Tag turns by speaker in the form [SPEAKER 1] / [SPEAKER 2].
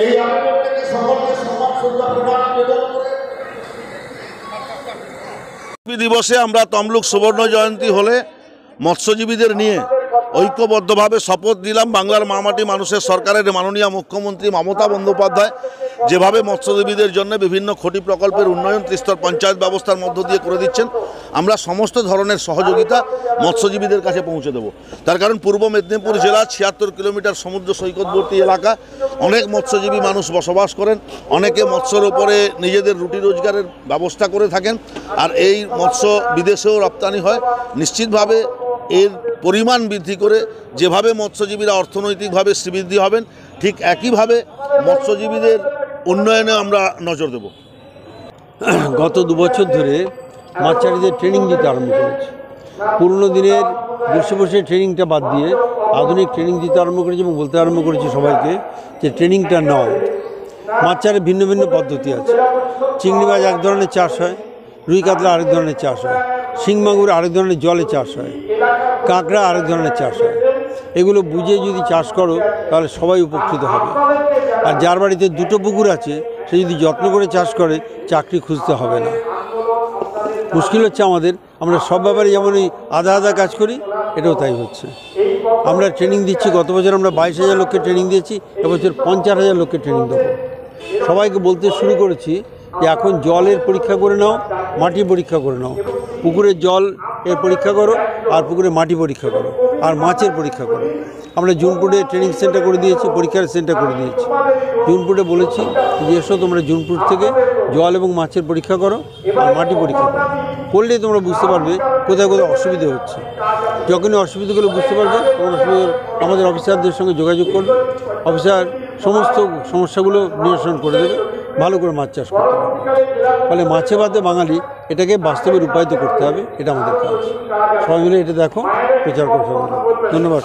[SPEAKER 1] এই আবেদন থেকে সকলকে সম্মান শ্রদ্ধা প্রদান নিবেদন করে দিবসে আমরা তমলুক সুবর্ণ জয়ন্তী হলে মৎস্যজীবীদের নিয়ে ঐক্যবদ্ধভাবে শপথ দিলাম। বাংলার মামাটি মানুষের সরকারের মাননীয় মুখ্যমন্ত্রী মমতা বন্দ্যোপাধ্যায় যেভাবে মৎস্যজীবীদের জন্য বিভিন্ন খুঁটি প্রকল্পের উন্নয়ন ত্রিস্তর পঞ্চায়েত ব্যবস্থার মধ্য দিয়ে করে দিচ্ছেন, আমরা সমস্ত ধরনের সহযোগিতা মৎস্যজীবীদের কাছে পৌঁছে দেব। তার কারণ পূর্ব মেদিনীপুর জেলা ৭৬ কিলোমিটার সমুদ্র সৈকতবর্তী এলাকা, অনেক মৎস্যজীবী মানুষ বসবাস করেন, অনেকে মৎস্যের ওপরে নিজেদের রুটি রোজগারের ব্যবস্থা করে থাকেন, আর এই মৎস্য বিদেশেও রপ্তানি হয়। নিশ্চিতভাবে এর পরিমাণ বৃদ্ধি করে যেভাবে মৎস্যজীবীরা অর্থনৈতিকভাবে শ্রীবৃদ্ধি হবেন, ঠিক একইভাবে মৎস্যজীবীদের উন্নয়নে আমরা নজর দেব।
[SPEAKER 2] গত 2 বছর ধরে মাছচাষিদের ট্রেনিং দিতে আরম্ভ করেছে। পুরনো দিনের বসে বসে ট্রেনিংটা বাদ দিয়ে আধুনিক ট্রেনিং দিতে আরম্ভ করেছে এবং বলতে আরম্ভ করেছে সবাইকে যে ট্রেনিংটা নাও। মাছ চাষের ভিন্ন ভিন্ন পদ্ধতি আছে। চিংড়ি মাছ এক ধরনের চাষ হয়, রুই কাতলা আরেক ধরনের চাষ হয়, শিং মাগুর আরেক ধরনের জলে চাষ হয়, কাঁকড়া আরেক ধরনের চাষ হয়। এগুলো বুঝে যদি চাষ করো তাহলে সবাই উপকৃত হবে। আর যার বাড়িতে 2টো পুকুর আছে সে যদি যত্ন করে চাষ করে চাকরি খুঁজতে হবে না। মুশকিল হচ্ছে আমরা সব ব্যাপারে যেমন এই আধা আধা কাজ করি, এটাও তাই হচ্ছে। আমরা ট্রেনিং দিচ্ছি, গত বছর আমরা 22,000 লোককে ট্রেনিং দিয়েছি, এবছর 50,000 লোককে ট্রেনিং দেবো। সবাইকে বলতে শুরু করেছি যে এখন জলের পরীক্ষা করে নাও, মাটি পরীক্ষা করে নাও। পুকুরের জল এর পরীক্ষা করো, আর পুকুরে মাটি পরীক্ষা করো, আর মাছের পরীক্ষা করো। আমরা জুনপুরে ট্রেনিং সেন্টার করে দিয়েছি, পরীক্ষার সেন্টার করে দিয়েছি। জুনপুরে বলেছি যে এসো তোমরা জুনপুর থেকে জল এবং মাছের পরীক্ষা করো আর মাটি পরীক্ষা করো। করলেই তোমরা বুঝতে পারবে কোথায় কোথায় অসুবিধা হচ্ছে। যখনই অসুবিধাগুলো বুঝতে পারবে তোমরা আমাদের অফিসারদের সঙ্গে যোগাযোগ করবে। অফিসার সমস্ত সমস্যাগুলো নিরসন করে দেবে, ভালো করে মাছ চাষ করতে পারবে। ফলে মাছে ভাতে বাঙালি এটাকে বাস্তবে রূপায়িত করতে হবে, এটা আমাদের কাজ। সবাই মিলে এটা দেখো, প্রচার করতে হবে। ধন্যবাদ।